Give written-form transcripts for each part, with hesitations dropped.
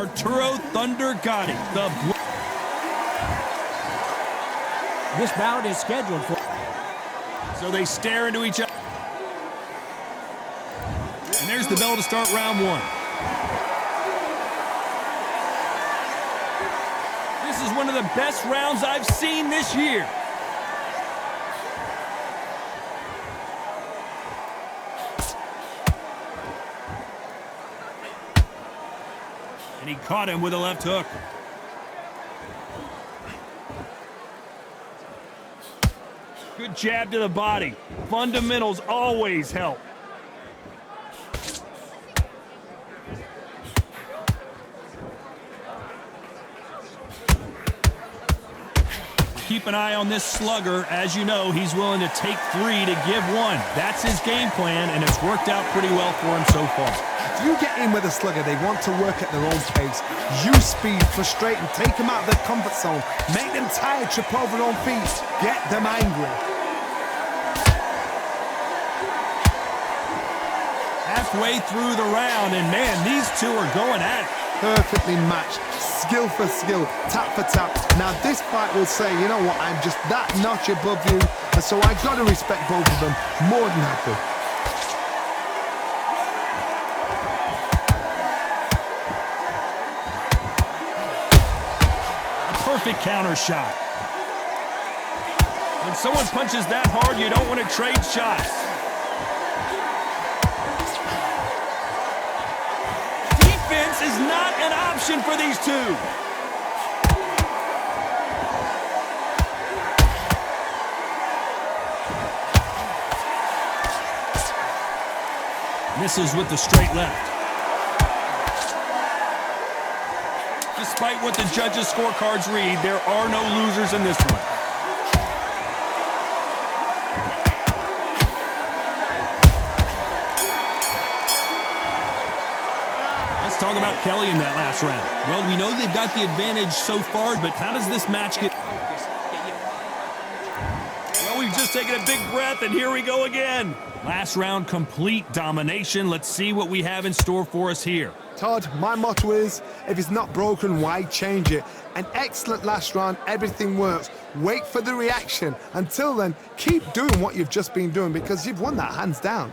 Arturo Thunder Gatti. This bout is scheduled for... So they stare into each other. And there's the bell to start round one. This is one of the best rounds I've seen this year. And he caught him with a left hook. Good jab to the body. Fundamentals always help. Keep an eye on this slugger. As you know, he's willing to take 3 to give 1. That's his game plan, and it's worked out pretty well for him so far. If you get in with a slugger, they want to work at their own pace. Use speed, frustrate them, take them out of their comfort zone, make them tired, trip over their own feet, get them angry. Halfway through the round, and man, these two are going at it. Perfectly matched, skill for skill, tap for tap. Now this fight will say, you know what, I'm just that notch above you, and so I got to respect both of them more than happy. A perfect counter shot. When someone punches that hard, you don't want to trade shots. Defense is not an option for these two. Misses with the straight left. Despite what the judges' scorecards read, there are no losers in this one. Let's talk about Kelly in that last round. Well, we know they've got the advantage so far, but how does this match get... Well, we've just taken a big breath, and here we go again. Last round, complete domination. Let's see what we have in store for us here. Todd, my motto is, if it's not broken, why change it? An excellent last round, everything works. Wait for the reaction. Until then, keep doing what you've just been doing because you've won that hands down.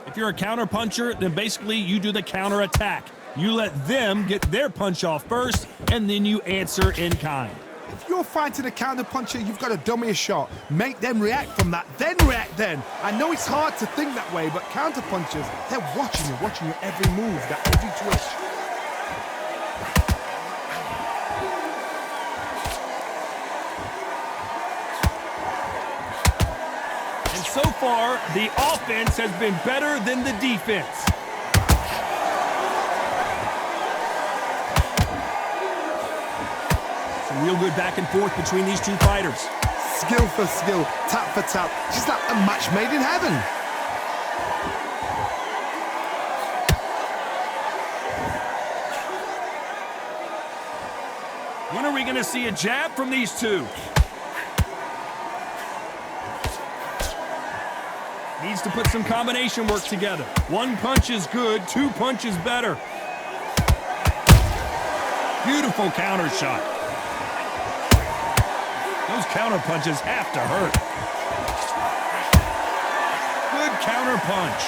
If you're a counter puncher, then basically you do the counter attack. You let them get their punch off first, and then you answer in kind. If you're fighting a counter puncher, you've got to dummy a shot. Make them react from that, then react then. I know it's hard to think that way, but counter punchers, they're watching your every move, that every twitch. And so far, the offense has been better than the defense. Real good back and forth between these two fighters. Skill for skill, tap for tap, just like a match made in heaven. When are we going to see a jab from these two? Needs to put some combination work together. One punch is good, 2 punches better. Beautiful counter shot. Those counter punches have to hurt. Good counter punch.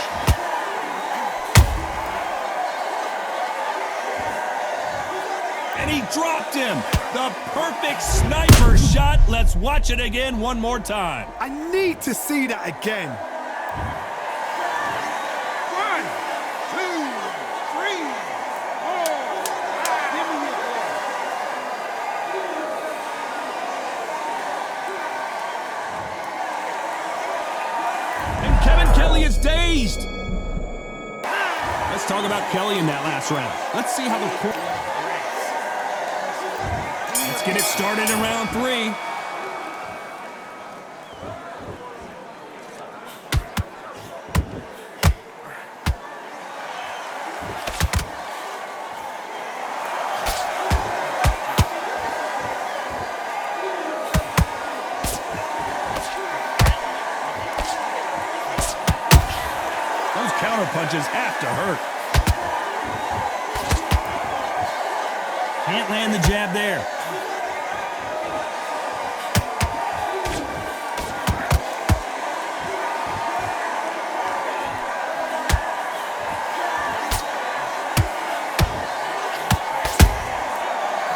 And he dropped him. The perfect sniper shot. Let's watch it again one more time. I need to see that again. 1, 2, 3, 4, 5. Give me your ball. Kevin Kelly is dazed. Let's talk about Kelly in that last round. Let's see how the... Let's get it started in round 3. Counter punches have to hurt. Can't land the jab there.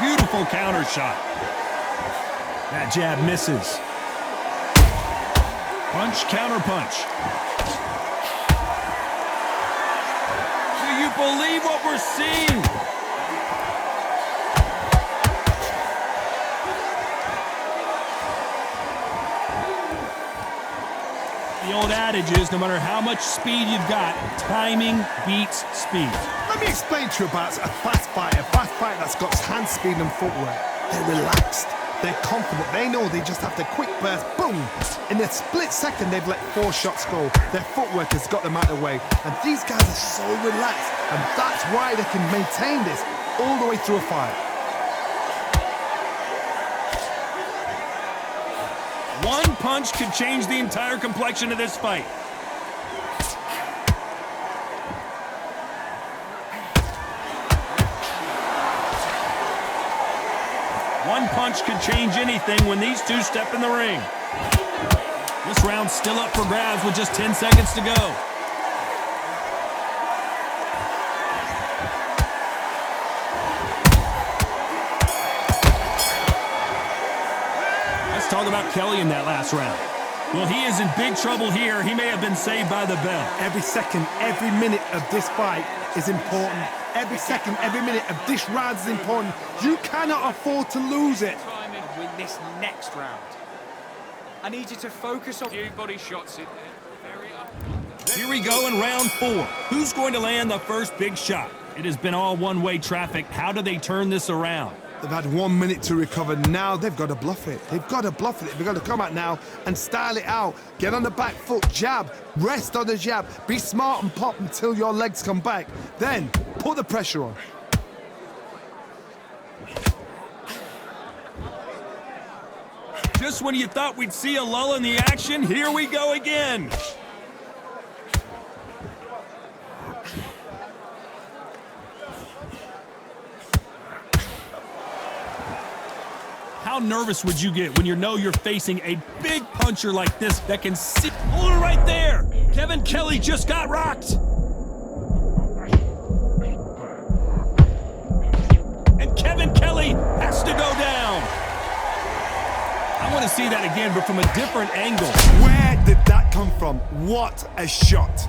Beautiful counter shot. That jab misses. Punch, counter punch. Do you believe what we're seeing? The old adage is, no matter how much speed you've got, timing beats speed. Let me explain to you about a fast fighter that's got hand speed and footwork. They're relaxed, they're confident, they know they just have to quick burst, boom! In a split second, they've let 4 shots go. Their footwork has got them out of the way. And these guys are so relaxed, and that's why they can maintain this all the way through a fight. One punch could change the entire complexion of this fight. One punch could change anything when these two step in the ring. This round's still up for grabs with just 10 seconds to go. Let's talk about Kelly in that last round. Well, he is in big trouble here. He may have been saved by the bell. Every second, every minute of this fight is important. Every second, every minute of this round is important. You cannot afford to lose it. Win this next round. I need you to focus on... Few body shots in there. Very up. Here we go in round 4. Who's going to land the first big shot? It has been all one-way traffic. How do they turn this around? They've had 1 minute to recover. Now they've got to bluff it. They've got to bluff it. They've got to come out now and style it out. Get on the back foot, jab, rest on the jab. Be smart and pop until your legs come back. Then put the pressure on. Just when you thought we'd see a lull in the action, here we go again. How nervous would you get when you know you're facing a big puncher like this that can see... Hold it right there! Kevin Kelly just got rocked! And Kevin Kelly has to go down! I want to see that again, but from a different angle. Where did that come from? What a shot!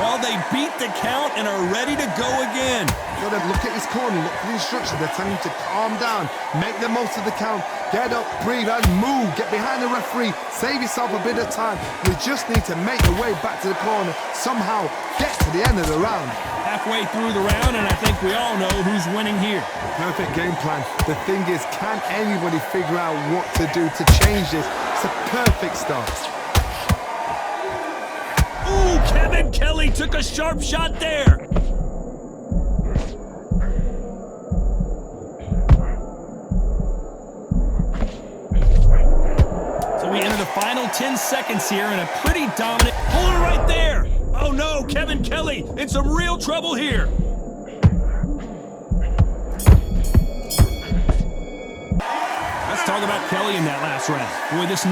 Well, they beat the count and are ready to go again. Gotta look at his corner, look for the instructions. They're telling him to calm down, make the most of the count, get up, breathe, and move. Get behind the referee, save yourself a bit of time. You just need to make the way back to the corner, somehow get to the end of the round. Halfway through the round, and I think we all know who's winning here. Perfect game plan. The thing is, can anybody figure out what to do to change this? It's a perfect start. Ooh, Kevin Kelly took a sharp shot there. So we enter the final 10 seconds here in a pretty dominant... Hold it right there. Oh no, Kevin Kelly in some real trouble here. Let's talk about Kelly in that last round. Boy, this...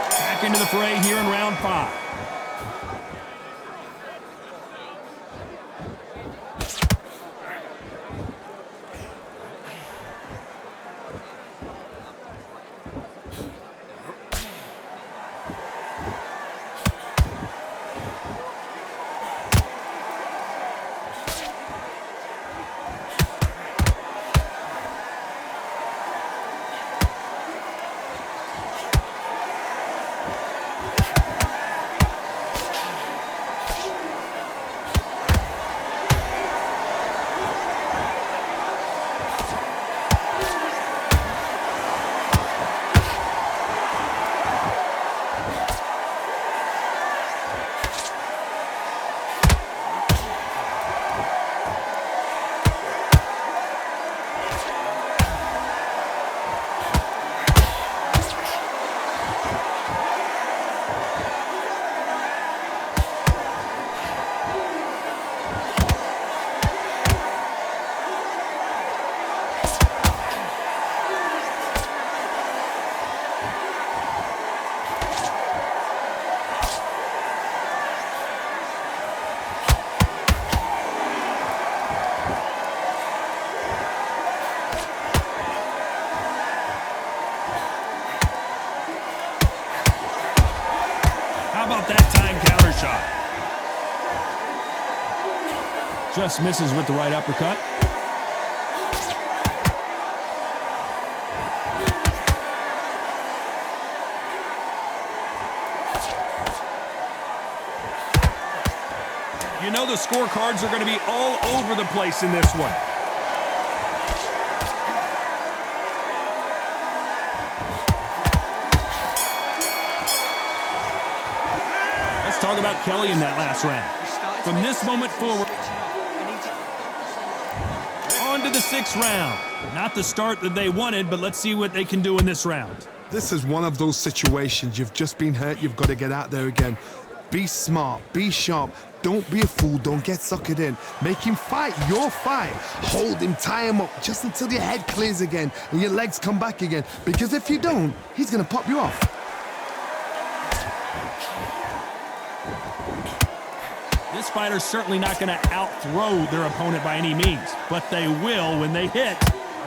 Back into the fray here in round 5. about that time counter shot? Just misses with the right uppercut. You know the scorecards are going to be all over the place in this one. Let's talk about Kelly in that last round. From this moment forward, on to the 6th round. Not the start that they wanted, but let's see what they can do in this round. This is one of those situations. You've just been hurt. You've got to get out there again. Be smart. Be sharp. Don't be a fool. Don't get suckered in. Make him fight your fight. Hold him. Tie him up just until your head clears again and your legs come back again. Because if you don't, he's going to pop you off. This fighter's certainly not going to out-throw their opponent by any means, but they will, when they hit,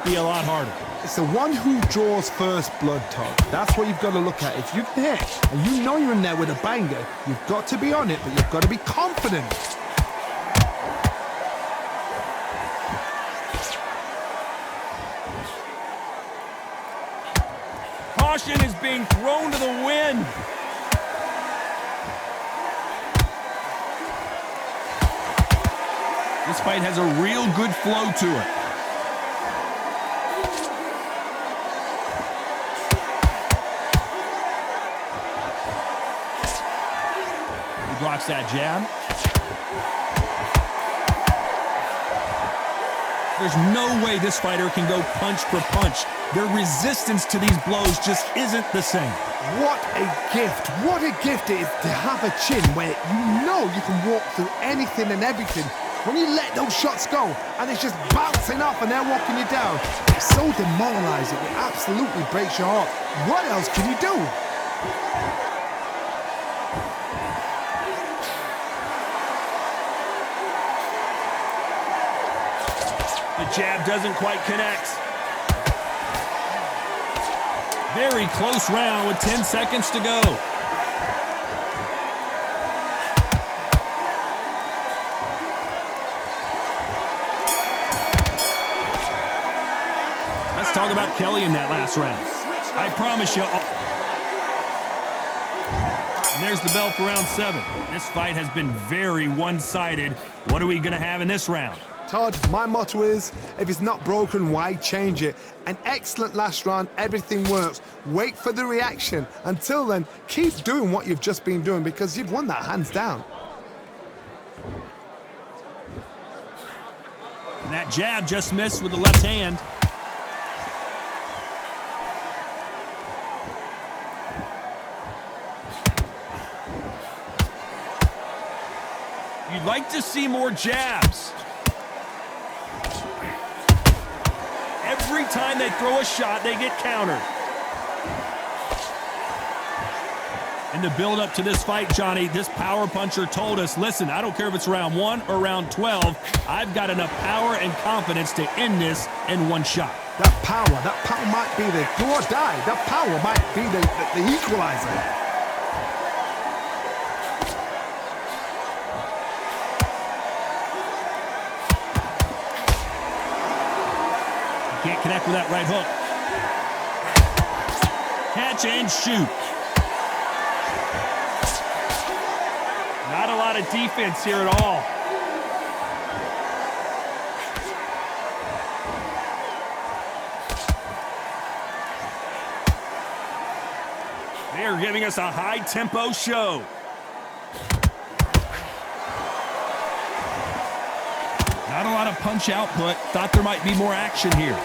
be a lot harder. It's the one who draws first blood, Todd. That's what you've got to look at. If you can hit and you know you're in there with a banger, you've got to be on it, but you've got to be confident. Caution is being thrown to the wind. This fight has a real good flow to it. He blocks that jab. There's no way this fighter can go punch for punch. Their resistance to these blows just isn't the same. What a gift. What a gift it is to have a chin where you know you can walk through anything and everything. When you let those shots go and it's just bouncing off and they're walking you down, it's so demoralizing. It absolutely breaks your heart. What else can you do? The jab doesn't quite connect. Very close round with 10 seconds to go. Let's talk about Kelly in that last round. I promise you. And there's the bell for round 7. This fight has been very one-sided. What are we going to have in this round? Todd, my motto is, if it's not broken, why change it? An excellent last round, everything works. Wait for the reaction. Until then, keep doing what you've just been doing because you've won that hands down. And that jab just missed with the left hand. You'd like to see more jabs. Every time they throw a shot, they get countered. In the build-up to this fight, Johnny, this power puncher told us, listen, I don't care if it's round 1 or round 12, I've got enough power and confidence to end this in one shot. That power might be the do or die. That power might be the equalizer. Can't connect with that right hook. Catch and shoot. Not a lot of defense here at all. They are giving us a high-tempo show. Not a lot of punch output. Thought there might be more action here.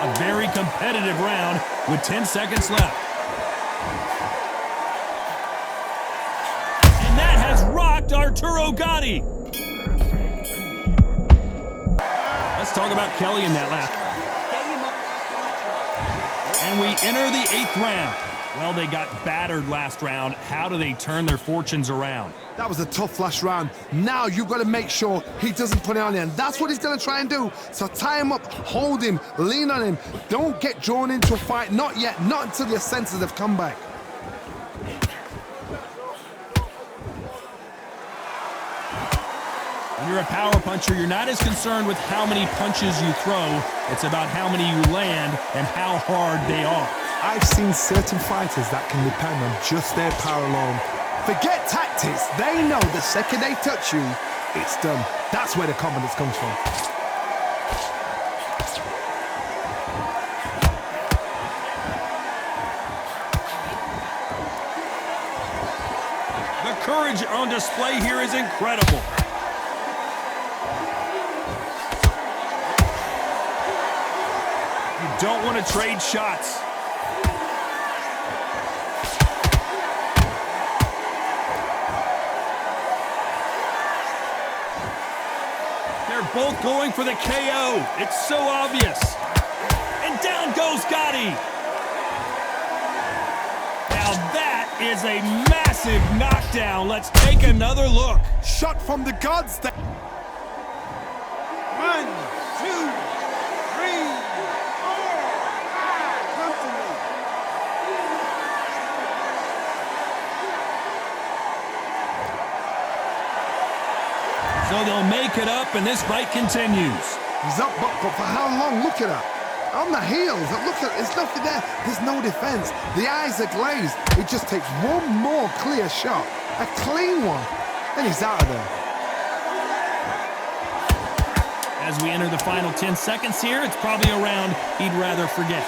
A very competitive round with 10 seconds left. And that has rocked Arturo Gatti. Let's talk about Kelly in that last. And we enter the 8th round. Well, they got battered last round. How do they turn their fortunes around? That was a tough last round. Now you've got to make sure he doesn't put it on you, and that's what he's going to try and do. So tie him up, hold him, lean on him. Don't get drawn into a fight. Not yet. Not until your senses have come back. When you're a power puncher, you're not as concerned with how many punches you throw. It's about how many you land and how hard they are. I've seen certain fighters that can depend on just their power alone. Forget tactics. They know the second they touch you, it's done. That's where the confidence comes from. The courage on display here is incredible. You don't want to trade shots. They're both going for the KO. It's so obvious. And down goes Gatti. Now that is a massive knockdown. Let's take another look. Shot from the gods. 1, 2, 3, 4, 5. Come to me. So they'll make it up, and this fight continues. He's up, but for how long? Look at that. On the heels, look at, there's nothing there. There's no defense. The eyes are glazed. It just takes one more clear shot, a clean one, and he's out of there. As we enter the final 10 seconds here, it's probably a round he'd rather forget.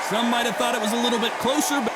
Some might have thought it was a little bit closer, but